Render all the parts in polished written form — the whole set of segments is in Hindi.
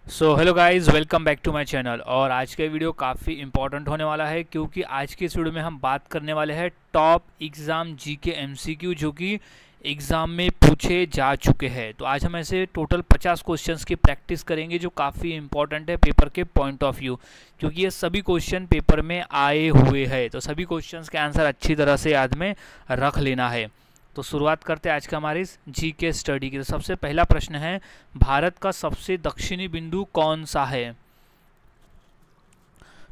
So hello guys, welcome back to my channel. और आज का वीडियो काफ़ी इंपॉर्टेंट होने वाला है क्योंकि आज के इस वीडियो में हम बात करने वाले हैं टॉप एग्ज़ाम जीके एमसीक्यू जो कि एग्ज़ाम में पूछे जा चुके हैं। तो आज हम ऐसे टोटल 50 क्वेश्चंस की प्रैक्टिस करेंगे जो काफ़ी इंपॉर्टेंट है पेपर के पॉइंट ऑफ व्यू, क्योंकि ये सभी क्वेश्चन पेपर में आए हुए हैं। तो सभी क्वेश्चंस के आंसर अच्छी तरह से याद में रख लेना है। तो शुरुआत करते हैं आज का हमारी इस जीके स्टडी की। तो सबसे पहला प्रश्न है, भारत का सबसे दक्षिणी बिंदु कौन सा है?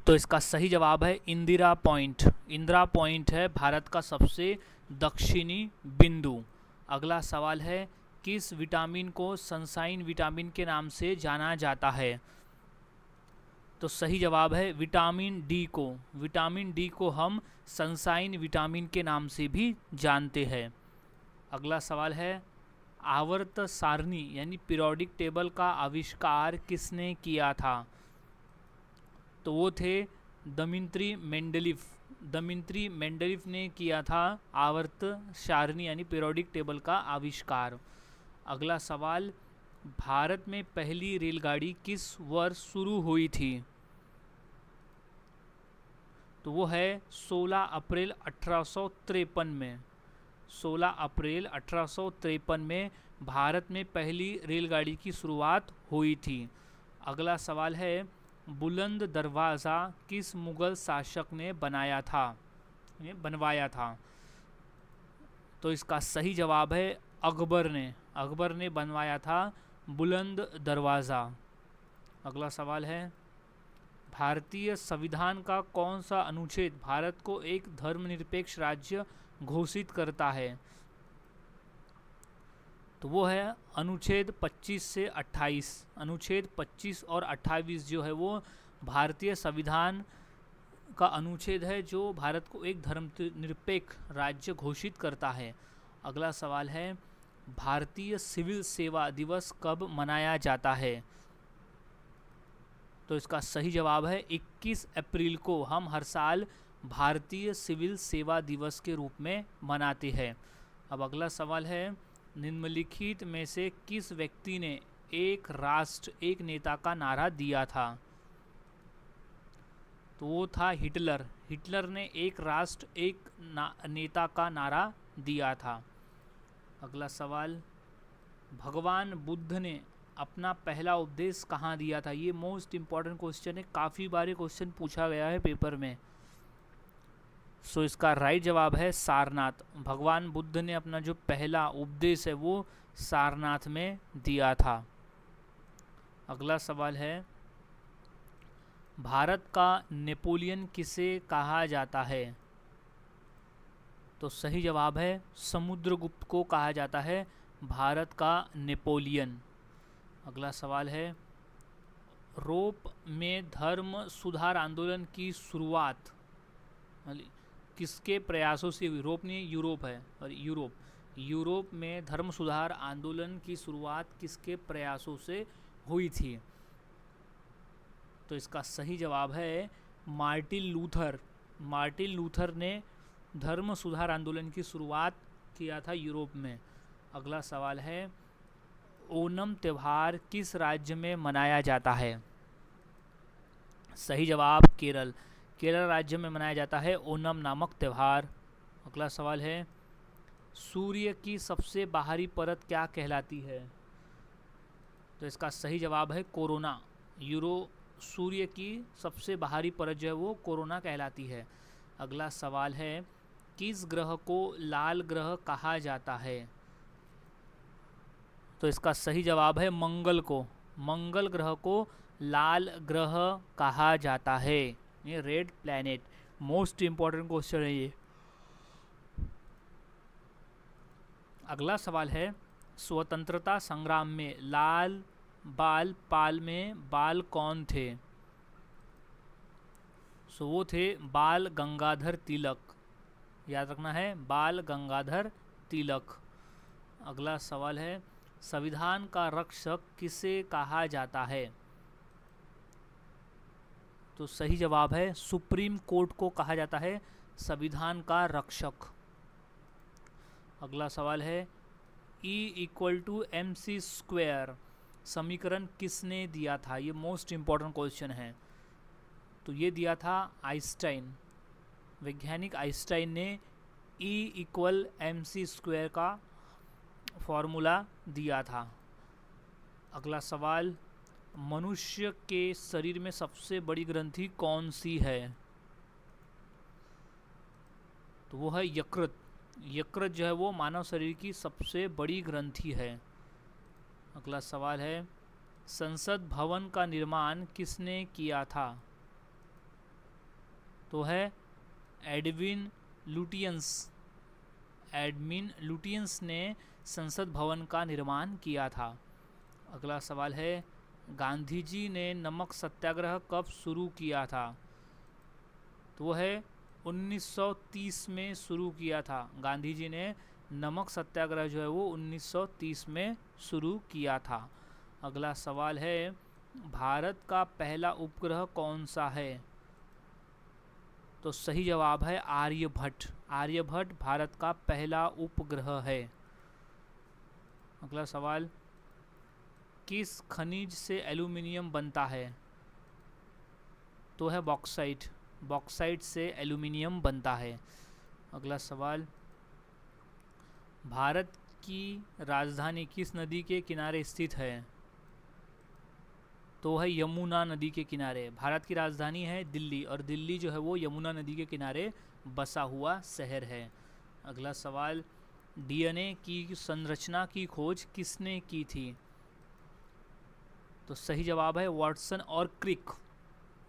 तो इसका सही जवाब है इंदिरा पॉइंट। इंदिरा पॉइंट है भारत का सबसे दक्षिणी बिंदु। अगला सवाल है, किस विटामिन को सनशाइन विटामिन के नाम से जाना जाता है? तो सही जवाब है विटामिन डी को। विटामिन डी को हम सनशाइन विटामिन के नाम से भी जानते हैं। अगला सवाल है, आवर्त सारणी यानी पीरियोडिक टेबल का आविष्कार किसने किया था? तो वो थे दमित्री मेंडलीफ। दमित्री मेंडलीफ ने किया था आवर्त सारणी यानी पीरियोडिक टेबल का आविष्कार। अगला सवाल, भारत में पहली रेलगाड़ी किस वर्ष शुरू हुई थी? तो वो है 16 अप्रैल 1853 में। 16 अप्रैल 1853 में भारत में पहली रेलगाड़ी की शुरुआत हुई थी। अगला सवाल है, बुलंद दरवाज़ा किस मुग़ल शासक ने बनवाया था? तो इसका सही जवाब है अकबर ने। अकबर ने बनवाया था बुलंद दरवाज़ा। अगला सवाल है, भारतीय संविधान का कौन सा अनुच्छेद भारत को एक धर्मनिरपेक्ष राज्य घोषित करता है? तो वो है अनुच्छेद 25 से 28। अनुच्छेद 25 और 28 जो है वो भारतीय संविधान का अनुच्छेद है जो भारत को एक धर्मनिरपेक्ष राज्य घोषित करता है। अगला सवाल है, भारतीय सिविल सेवा दिवस कब मनाया जाता है? तो इसका सही जवाब है 21 अप्रैल को हम हर साल भारतीय सिविल सेवा दिवस के रूप में मनाते हैं। अब अगला सवाल है, निम्नलिखित में से किस व्यक्ति ने एक राष्ट्र एक नेता का नारा दिया था? तो वो था हिटलर। हिटलर ने एक राष्ट्र एक नेता का नारा दिया था। अगला सवाल, भगवान बुद्ध ने अपना पहला उपदेश कहाँ दिया था? ये मोस्ट इम्पॉर्टेंट क्वेश्चन है, काफ़ी बार क्वेश्चन पूछा गया है पेपर में। सो इसका राइट जवाब है सारनाथ। भगवान बुद्ध ने अपना जो पहला उपदेश है वो सारनाथ में दिया था। अगला सवाल है, भारत का नेपोलियन किसे कहा जाता है? तो सही जवाब है समुद्रगुप्त को कहा जाता है भारत का नेपोलियन। अगला सवाल है, यूरोप में धर्म सुधार आंदोलन की शुरुआत किसके प्रयासों से हुई? यूरोप है और यूरोप में धर्म सुधार आंदोलन की शुरुआत किसके प्रयासों से हुई थी? तो इसका सही जवाब है मार्टिन लूथर। मार्टिन लूथर ने धर्म सुधार आंदोलन की शुरुआत किया था यूरोप में। अगला सवाल है, ओणम त्यौहार किस राज्य में मनाया जाता है? सही जवाब केरल। केरल राज्य में मनाया जाता है ओणम नामक त्यौहार। अगला सवाल है, सूर्य की सबसे बाहरी परत क्या कहलाती है? तो इसका सही जवाब है कोरोना। सूर्य की सबसे बाहरी परत जो है वो कोरोना कहलाती है। अगला सवाल है, किस ग्रह को लाल ग्रह कहा जाता है? तो इसका सही जवाब है मंगल को। मंगल ग्रह को लाल ग्रह कहा जाता है, ये red planet. Most important question है ये। अगला सवाल है, स्वतंत्रता संग्राम में लाल बाल पाल में बाल कौन थे? सो वो थे बाल गंगाधर तिलक। याद रखना है, बाल गंगाधर तिलक। अगला सवाल है, संविधान का रक्षक किसे कहा जाता है? तो सही जवाब है सुप्रीम कोर्ट को कहा जाता है संविधान का रक्षक। अगला सवाल है, E = mc²। समीकरण किसने दिया था? ये मोस्ट इम्पॉर्टेंट क्वेश्चन है। तो ये दिया था आइंस्टाइन, वैज्ञानिक आइंस्टाइन ने E=mc² का फॉर्मूला दिया था। अगला सवाल, मनुष्य के शरीर में सबसे बड़ी ग्रंथि कौन सी है? तो वो है यकृत। यकृत जो है वो मानव शरीर की सबसे बड़ी ग्रंथि है। अगला सवाल है, संसद भवन का निर्माण किसने किया था? तो है एडविन लुटियंस। एडविन लुटियंस ने संसद भवन का निर्माण किया था। अगला सवाल है, गांधी जी ने नमक सत्याग्रह कब शुरू किया था? तो वो है 1930 में शुरू किया था। गांधी जी ने नमक सत्याग्रह जो है वो 1930 में शुरू किया था। अगला सवाल है, भारत का पहला उपग्रह कौन सा है? तो सही जवाब है आर्यभट्ट। आर्यभट्ट भारत का पहला उपग्रह है। अगला सवाल, किस खनिज से एल्यूमिनियम बनता है? तो है बॉक्साइट। बॉक्साइट से एल्यूमिनियम बनता है। अगला सवाल, भारत की राजधानी किस नदी के किनारे स्थित है? तो है यमुना नदी के किनारे। भारत की राजधानी है दिल्ली, और दिल्ली जो है वो यमुना नदी के किनारे बसा हुआ शहर है। अगला सवाल, डीएनए की संरचना की खोज किसने की थी? तो सही जवाब है वाटसन और क्रिक।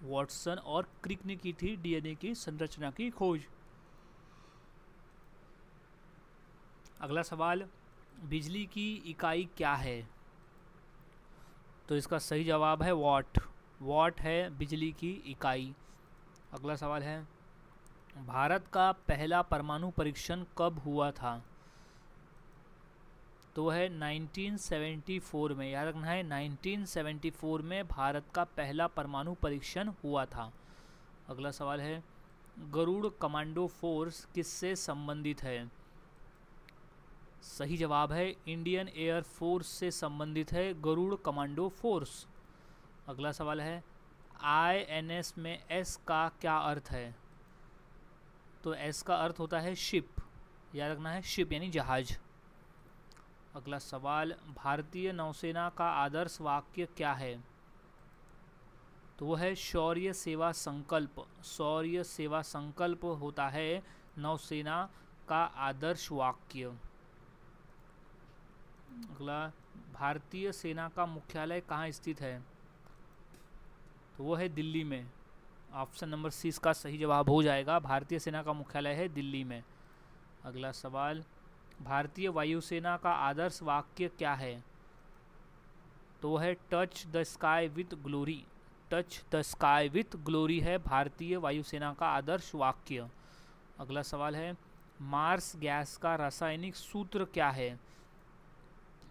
वाटसन और क्रिक ने की थी डीएनए की संरचना की खोज। अगला सवाल, बिजली की इकाई क्या है? तो इसका सही जवाब है वाट। वाट है बिजली की इकाई। अगला सवाल है, भारत का पहला परमाणु परीक्षण कब हुआ था? तो है 1974 में। याद रखना है 1974 में भारत का पहला परमाणु परीक्षण हुआ था। अगला सवाल है, गरुड़ कमांडो फोर्स किससे संबंधित है? सही जवाब है इंडियन एयर फोर्स से संबंधित है गरुड़ कमांडो फोर्स। अगला सवाल है, INS में S का क्या अर्थ है? तो S का अर्थ होता है शिप। याद रखना है शिप यानी जहाज। अगला सवाल, भारतीय नौसेना का आदर्श वाक्य क्या है? तो वो है शौर्य सेवा संकल्प। शौर्य सेवा संकल्प होता है नौसेना का आदर्श वाक्य। अगला, भारतीय सेना का मुख्यालय कहाँ स्थित है? तो वो है दिल्ली में। ऑप्शन नंबर सी इसका सही जवाब हो जाएगा। भारतीय सेना का मुख्यालय है दिल्ली में। अगला सवाल, भारतीय वायुसेना का आदर्श वाक्य क्या है? तो वो है touch the sky with glory. Touch the sky with glory है भारतीय वायुसेना का आदर्श वाक्य। अगला सवाल है, मार्स गैस का रासायनिक सूत्र क्या है?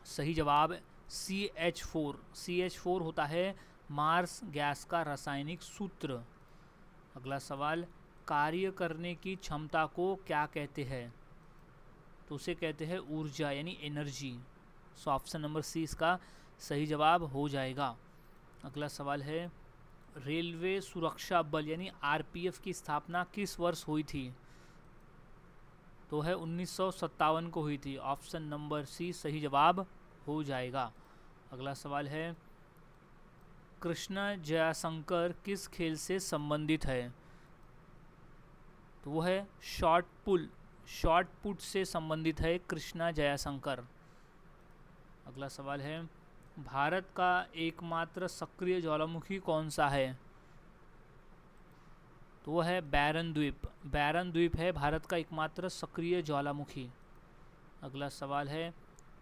सही जवाब CH4। CH4 होता है मार्स गैस का रासायनिक सूत्र। अगला सवाल, कार्य करने की क्षमता को क्या कहते हैं? तो उसे कहते हैं ऊर्जा यानी energy. So option number C इसका सही जवाब हो जाएगा। अगला सवाल है, रेलवे सुरक्षा बल यानी RPF की स्थापना किस वर्ष हुई थी? तो है 1957 को हुई थी। ऑप्शन नंबर सी सही जवाब हो जाएगा। अगला सवाल है, कृष्ण जयशंकर किस खेल से संबंधित है? तो वो है शॉट पुल। शॉट पुट से संबंधित है कृष्णा जयशंकर। अगला सवाल है, भारत का एकमात्र सक्रिय ज्वालामुखी कौन सा है? तो वो है बैरन द्वीप। बैरन द्वीप है भारत का एकमात्र सक्रिय ज्वालामुखी। अगला सवाल है,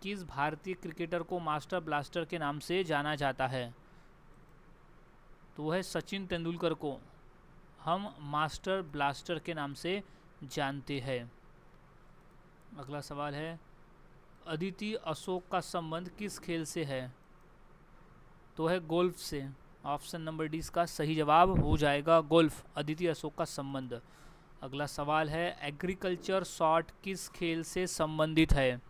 किस भारतीय क्रिकेटर को मास्टर ब्लास्टर के नाम से जाना जाता है? तो वो है सचिन तेंदुलकर को हम मास्टर ब्लास्टर के नाम से जानते हैं। अगला सवाल है, अदिति अशोक का संबंध किस खेल से है? तो है गोल्फ से। ऑप्शन नंबर डी इसका सही जवाब हो जाएगा, गोल्फ। अदिति अशोक का संबंध। अगला सवाल है, एग्रीकल्चर शॉट किस खेल से संबंधित है?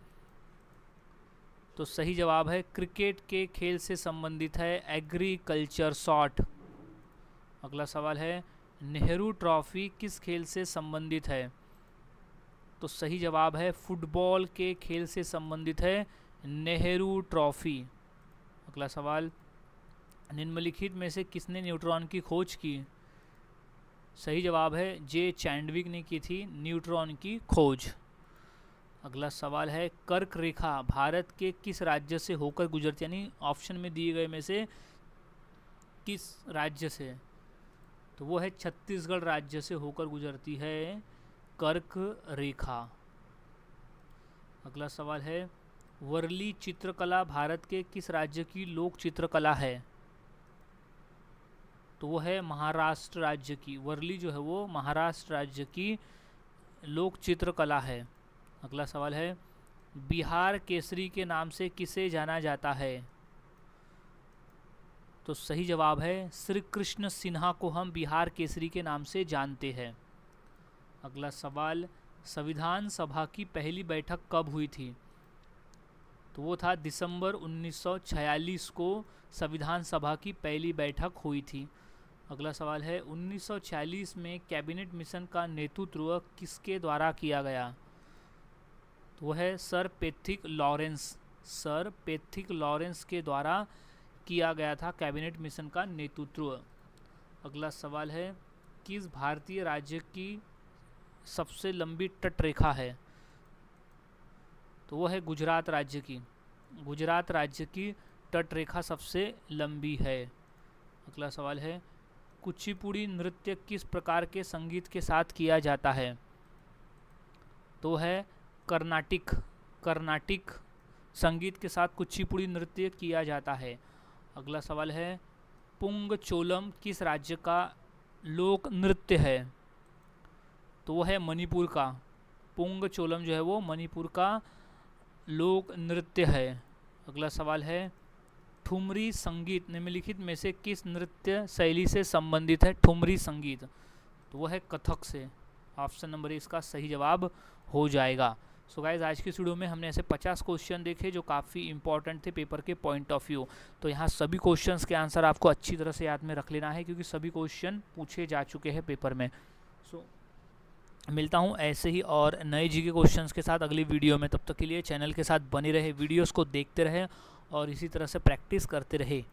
तो सही जवाब है क्रिकेट के खेल से संबंधित है एग्रीकल्चर शॉट। अगला सवाल है नेहरू ट्रॉफी किस खेल से संबंधित है? तो सही जवाब है फुटबॉल के खेल से संबंधित है नेहरू ट्रॉफी। अगला सवाल निम्नलिखित में से किसने न्यूट्रॉन की खोज की? सही जवाब है जे चैंडविक ने की थी न्यूट्रॉन की खोज। अगला सवाल है कर्क रेखा भारत के किस राज्य से होकर गुजरती, यानी ऑप्शन में दिए गए में से किस राज्य से? तो वो है छत्तीसगढ़ राज्य से होकर गुजरती है कर्क रेखा। अगला सवाल है वर्ली चित्रकला भारत के किस राज्य की लोक चित्रकला है? तो वो है महाराष्ट्र राज्य की। वर्ली जो है वो महाराष्ट्र राज्य की लोक चित्रकला है। अगला सवाल है बिहार केसरी के नाम से किसे जाना जाता है? तो सही जवाब है श्री कृष्ण सिन्हा को हम बिहार केसरी के नाम से जानते हैं। अगला सवाल संविधान सभा की पहली बैठक कब हुई थी? तो वो था दिसंबर 1946 को संविधान सभा की पहली बैठक हुई थी। अगला सवाल है 1946 में कैबिनेट मिशन का नेतृत्व किसके द्वारा किया गया? तो वो है sir Patrick Lawrence. Sir Patrick Lawrence के द्वारा किया गया था कैबिनेट मिशन का नेतृत्व। अगला सवाल है किस भारतीय राज्य की सबसे लंबी तटरेखा है? तो वो है गुजरात राज्य की। गुजरात राज्य की तटरेखा सबसे लंबी है। अगला सवाल है कुचिपुड़ी नृत्य किस प्रकार के संगीत के साथ किया जाता है? तो है कर्नाटिक संगीत के साथ कुचिपुड़ी नृत्य किया जाता है। अगला सवाल है पुंगचोलम किस राज्य का लोक नृत्य है? तो वो है मणिपुर का। पुंगचोलम जो है वो मणिपुर का लोक नृत्य है। अगला सवाल है ठुमरी संगीत निम्नलिखित में से किस नृत्य शैली से संबंधित है? ठुमरी संगीत तो वो है कथक से। ऑप्शन नंबर ए इसका सही जवाब हो जाएगा। सो गाइज आज की वीडियो में हमने ऐसे 50 क्वेश्चन देखे जो काफ़ी इंपॉर्टेंट थे पेपर के पॉइंट ऑफ व्यू। तो यहाँ सभी क्वेश्चंस के आंसर आपको अच्छी तरह से याद में रख लेना है क्योंकि सभी क्वेश्चन पूछे जा चुके हैं पेपर में। सो मिलता हूँ ऐसे ही और नए जीके क्वेश्चंस के साथ अगली वीडियो में। तब तक के लिए चैनल के साथ बने रहे, वीडियोस को देखते रहे और इसी तरह से प्रैक्टिस करते रहे।